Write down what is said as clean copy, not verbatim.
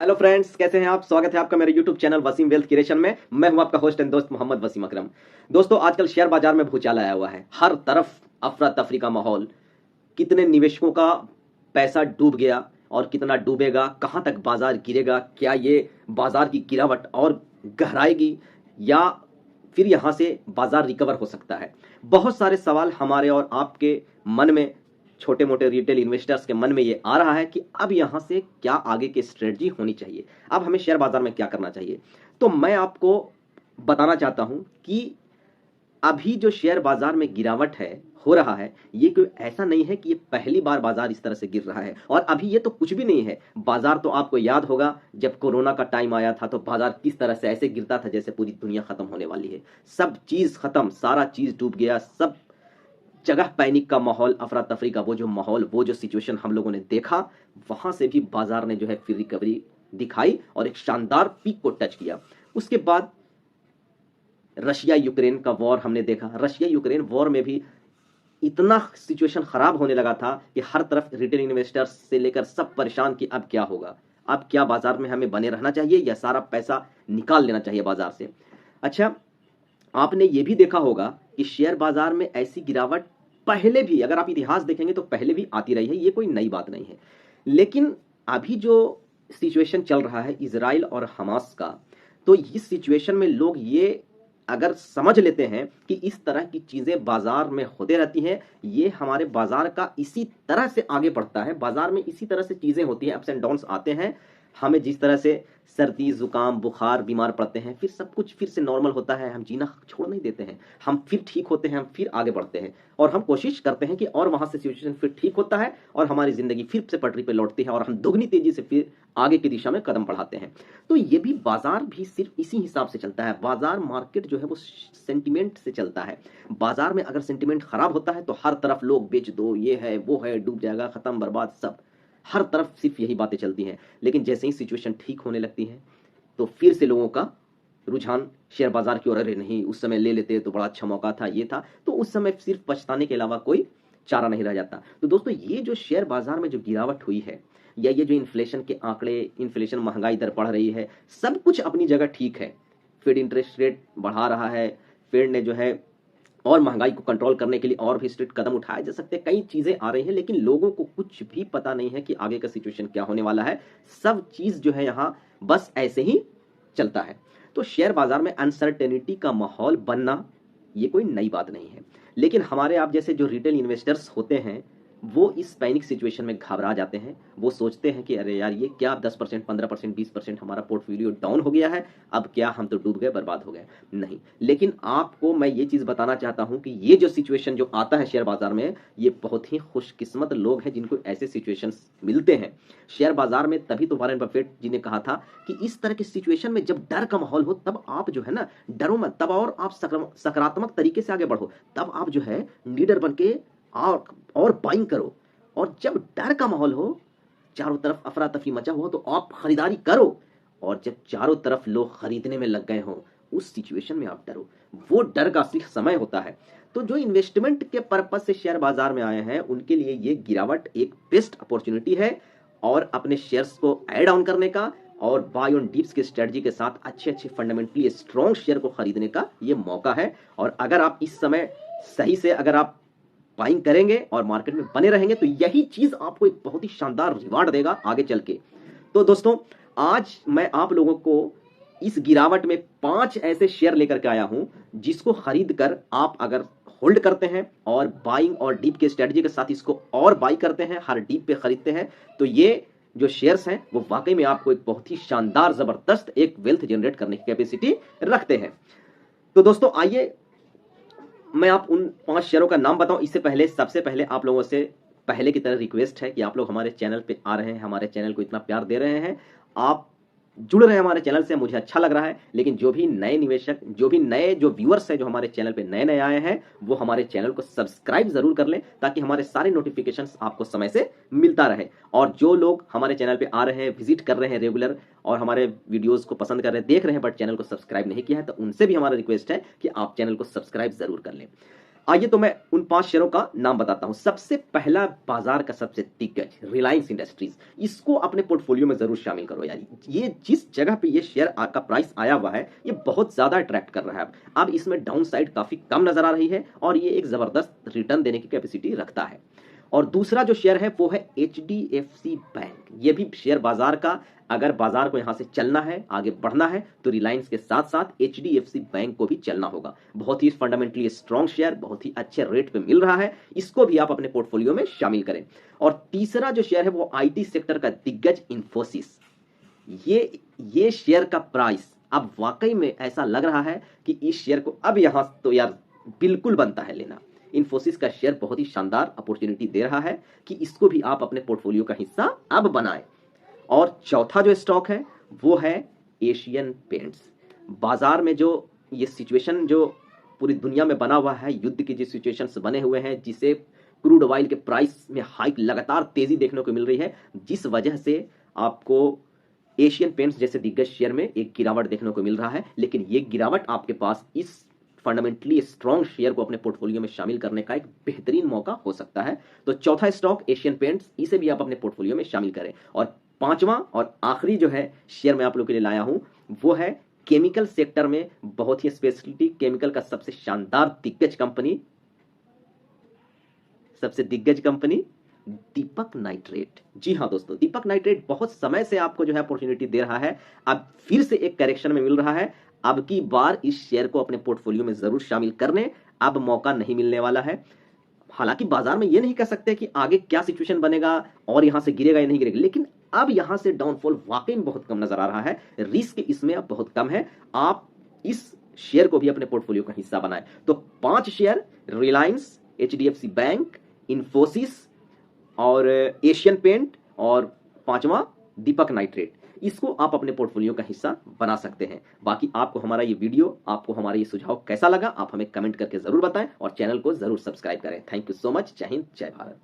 Hello friends, कैसे हैं आप। स्वागत है आपका मेरे YouTube channel Waseem wealth creation में। मैं हूं आपका होस्ट एंड दोस्त मोहम्मद वसीम अकरम। दोस्तों, आजकल शेयर बाजार में भूचाल आया हुआ है। हर तरफ अफरा तफरी का माहौल। कितने निवेशकों का पैसा डूब गया और कितना डूबेगा, कहां तक बाजार गिरेगा, क्या ये बाजार की गिरावट और गहराएगी या फिर यहां से बाजार रिकवर हो सकता है। बहुत सारे सवाल हमारे और आपके मन में, छोटे मोटे रिटेल इन्वेस्टर्स के मन में ये आ रहा है कि अब यहां से क्या आगे की स्ट्रेटजी होनी चाहिए, अब हमें शेयर बाजार में क्या करना चाहिए। तो मैं आपको बताना चाहता हूं कि अभी जो शेयर बाजार में गिरावट है, हो रहा है, ये कोई ऐसा नहीं है कि ये पहली बार बाजार इस तरह से गिर रहा है। और अभी ये तो कुछ भी नहीं है। बाजार तो आपको याद होगा, जब कोरोना का टाइम आया था तो बाजार किस तरह से ऐसे गिरता था जैसे पूरी दुनिया खत्म होने वाली है। सब चीज खत्म, सारा चीज डूब गया, सब जगह पैनिक का माहौल, अफरा तफरी का वो जो माहौल, वो जो सिचुएशन हम लोगों ने देखा, वहां से भी बाजार ने जो है फिर रिकवरी दिखाई और एक शानदार पीक को टच किया। उसके बाद रशिया यूक्रेन का वॉर हमने देखा। रशिया यूक्रेन वॉर में भी इतना सिचुएशन खराब होने लगा था कि हर तरफ रिटेल इन्वेस्टर्स से लेकर सब परेशान कि अब क्या होगा, अब क्या बाजार में हमें बने रहना चाहिए या सारा पैसा निकाल लेना चाहिए बाजार से। अच्छा, आपने ये भी देखा होगा कि शेयर बाजार में ऐसी गिरावट पहले भी, अगर आप इतिहास देखेंगे तो पहले भी आती रही है, ये कोई नई बात नहीं है। लेकिन अभी जो सिचुएशन चल रहा है इजराइल और हमास का, तो इस सिचुएशन में लोग ये अगर समझ लेते हैं कि इस तरह की चीजें बाजार में होते रहती हैं, ये हमारे बाजार का इसी तरह से आगे बढ़ता है, बाजार में इसी तरह से चीजें होती हैं, अप्स एंड डाउन्स आते हैं। हमें जिस तरह से सर्दी जुकाम बुखार बीमार पड़ते हैं, फिर सब कुछ फिर से नॉर्मल होता है, हम जीना छोड़ नहीं देते हैं, हम फिर ठीक होते हैं, हम फिर आगे बढ़ते हैं और हम कोशिश करते हैं कि और वहां से सिचुएशन फिर ठीक होता है और हमारी जिंदगी फिर से पटरी पर लौटती है और हम दुगनी तेजी से फिर आगे की दिशा में कदम बढ़ाते हैं। तो ये भी बाजार भी सिर्फ इसी हिसाब से चलता है। बाजार मार्केट जो है वो सेंटिमेंट से चलता है। बाजार में अगर सेंटिमेंट खराब होता है तो हर तरफ लोग बेच दो, ये है वो है, डूब जाएगा, खत्म, बर्बाद, सब हर तरफ सिर्फ यही बातें चलती हैं। लेकिन जैसे ही सिचुएशन ठीक होने लगती है तो फिर से लोगों का रुझान शेयर बाजार की ओर, अरे नहीं उस समय ले लेते तो बड़ा अच्छा मौका था, ये था, तो उस समय सिर्फ पछताने के अलावा कोई चारा नहीं रह जाता। तो दोस्तों, ये जो शेयर बाजार में जो गिरावट हुई है या ये जो इन्फ्लेशन के आंकड़े, इन्फ्लेशन, महंगाई दर बढ़ रही है, सब कुछ अपनी जगह ठीक है। फेड इंटरेस्ट रेट बढ़ा रहा है, फेड ने जो है और महंगाई को कंट्रोल करने के लिए और भी स्ट्रिक्ट कदम उठाए जा सकते हैं, कई चीजें आ रही हैं, लेकिन लोगों को कुछ भी पता नहीं है कि आगे का सिचुएशन क्या होने वाला है। सब चीज जो है यहाँ बस ऐसे ही चलता है। तो शेयर बाजार में अनसर्टेनिटी का माहौल बनना ये कोई नई बात नहीं है। लेकिन हमारे आप जैसे जो रिटेल इन्वेस्टर्स होते हैं, वो इस पैनिक सिचुएशन में घबरा जाते हैं। वो सोचते हैं कि अरे यार, ये क्या 10%, 15%, 20% हमारा पोर्टफोलियो डाउन हो गया है, अब क्या हम तो डूब गए, बर्बाद हो गए। नहीं, लेकिन आपको मैं ये चीज बताना चाहता हूं कि ये जो सिचुएशन जो आता है शेयर बाजार में, ये बहुत ही खुशकिस्मत लोग हैं जिनको ऐसे सिचुएशंस मिलते हैं शेयर बाजार में। तभी तो वॉरेन बफेट जी ने कहा था कि इस तरह की सिचुएशन में जब डर का माहौल हो, तब आप जो है ना, डरो मत, तब और आप सकारात्मक तरीके से आगे बढ़ो, तब आप जो है लीडर बन के और बाइंग करो। और जब डर का माहौल हो, चारों तरफ अफरा तफरी मचा हुआ, तो आप खरीदारी करो। और जब चारों तरफ लोग खरीदने में लग गए हो, उस सिचुएशन में आप डरो। वो डर का असली समय होता है। तो जो इन्वेस्टमेंट के पर्पज से शेयर बाजार में आए हैं, उनके लिए ये गिरावट एक बेस्ट अपॉर्चुनिटी है और अपने शेयर्स को ऐड ऑन करने का और बाय ऑन डिप्स की स्ट्रेटजी के साथ अच्छे अच्छे फंडामेंटली स्ट्रॉन्ग शेयर को खरीदने का ये मौका है। और अगर आप इस समय सही से अगर आप बाइंग करेंगे और मार्केट में बने रहेंगे, तो यही चीज आपको एक बहुत ही शानदार रिवार्ड देगा आगे चल के। तो दोस्तों, आज मैं आप लोगों को इस गिरावट में 5 ऐसे शेयर लेकर के आया हूं जिसको खरीद कर आप अगर होल्ड करते हैं और बाइंग और डीप के स्ट्रेटजी के साथ इसको और बाई करते हैं, हर डीप पे खरीदते हैं, तो ये जो शेयर्स हैं वो वाकई में आपको एक बहुत ही शानदार, जबरदस्त एक वेल्थ जनरेट करने की कैपेसिटी रखते हैं। तो दोस्तों, आइए मैं आप उन 5 शेयरों का नाम बताऊं। इससे पहले, सबसे पहले आप लोगों से पहले की तरह रिक्वेस्ट है कि आप लोग हमारे चैनल पे आ रहे हैं, हमारे चैनल को इतना प्यार दे रहे हैं, आप जुड़ रहे हैं हमारे चैनल से, मुझे अच्छा लग रहा है। लेकिन जो भी नए निवेशक, जो भी नए जो व्यूअर्स हैं, जो हमारे चैनल पे नए नए आए हैं, वो हमारे चैनल को सब्सक्राइब जरूर कर लें ताकि हमारे सारे नोटिफिकेशंस आपको समय से मिलता रहे। और जो लोग हमारे चैनल पे आ रहे हैं, विजिट कर रहे हैं रेगुलर और हमारे वीडियोस को पसंद कर रहे हैं, देख रहे हैं, बट चैनल को सब्सक्राइब नहीं किया है, तो उनसे भी हमारा रिक्वेस्ट है कि आप चैनल को सब्सक्राइब जरूर कर लें। आइए तो मैं उन 5 शेयरों का नाम बताता हूं। सबसे पहला बाजार का सबसे दिग्गज रिलायंस इंडस्ट्रीज, इसको अपने पोर्टफोलियो में जरूर शामिल करो यार। ये जिस जगह पे ये शेयर का प्राइस आया हुआ है, ये बहुत ज्यादा अट्रैक्ट कर रहा है। अब इसमें डाउन साइड काफी कम नजर आ रही है और ये एक जबरदस्त रिटर्न देने की कैपेसिटी रखता है। और दूसरा जो शेयर है वो है HDFC बैंक। ये भी शेयर बाजार का, अगर बाजार को यहां से चलना है, आगे बढ़ना है, तो रिलायंस के साथ साथ HDFC बैंक को भी चलना होगा। बहुत ही फंडामेंटली स्ट्रॉन्ग शेयर, बहुत ही अच्छे रेट पे मिल रहा है, इसको भी आप अपने पोर्टफोलियो में शामिल करें। और तीसरा जो शेयर है वो IT सेक्टर का दिग्गज इंफोसिस। ये शेयर का प्राइस अब वाकई में ऐसा लग रहा है कि इस शेयर को अब यहां तो यार बिल्कुल बनता है लेना। इंफोसिस का शेयर बहुत ही शानदार अपॉर्चुनिटी दे रहा है कि इसको भी आप अपने पोर्टफोलियो का हिस्सा अब बनाएं। और चौथा जो स्टॉक है वो है एशियन पेंट्स। बाजार में जो ये सिचुएशन जो पूरी दुनिया में बना हुआ है, युद्ध के जो सिचुएशंस बने हुए हैं, जिसे क्रूड ऑयल के प्राइस में हाइक लगातार तेजी देखने को मिल रही है, जिस वजह से आपको एशियन पेंट्स जैसे दिग्गज शेयर में एक गिरावट देखने को मिल रहा है। लेकिन ये गिरावट आपके पास इस फंडामेंटली स्ट्रॉन्ग शेयर को अपने पोर्टफोलियो में शामिल करने का एक बेहतरीन मौका हो सकता है। तो चौथा स्टॉक एशियन पेंट्स, इसे भी आप अपने पोर्टफोलियो में शामिल करें। और पांचवा और आखिरी जो है शेयर मैं आप लोगों के लिए लाया हूं वो है केमिकल सेक्टर में बहुत ही स्पेशलिटी केमिकल का सबसे शानदार सबसे दिग्गज कंपनी दीपक नाइट्रेट। जी हां दोस्तों, दीपक नाइट्रेट बहुत समय से आपको जो है अपॉर्चुनिटी दे रहा है, अब फिर से एक करेक्शन में मिल रहा है। अब की बार इस शेयर को अपने पोर्टफोलियो में जरूर शामिल करने, अब मौका नहीं मिलने वाला है। हालांकि बाजार में ये नहीं कह सकते कि आगे क्या सिचुएशन बनेगा और यहां से गिरेगा या नहीं गिरेगा, लेकिन अब यहां से डाउनफॉल वाकई में बहुत कम नजर आ रहा है। रिस्क इसमें अब बहुत कम है। आप इस शेयर को भी अपने पोर्टफोलियो का हिस्सा बनाएं। तो 5 share, Reliance, HDFC bank, Infosys और एशियन पेंट और 5वां दीपक नाइट्रेट, इसको आप अपने पोर्टफोलियो का हिस्सा बना सकते हैं। बाकी आपको हमारा ये वीडियो, आपको हमारा ये सुझाव कैसा लगा, आप हमें कमेंट करके जरूर बताएं और चैनल को जरूर सब्सक्राइब करें। Thank you so much. जय हिंद, जय भारत।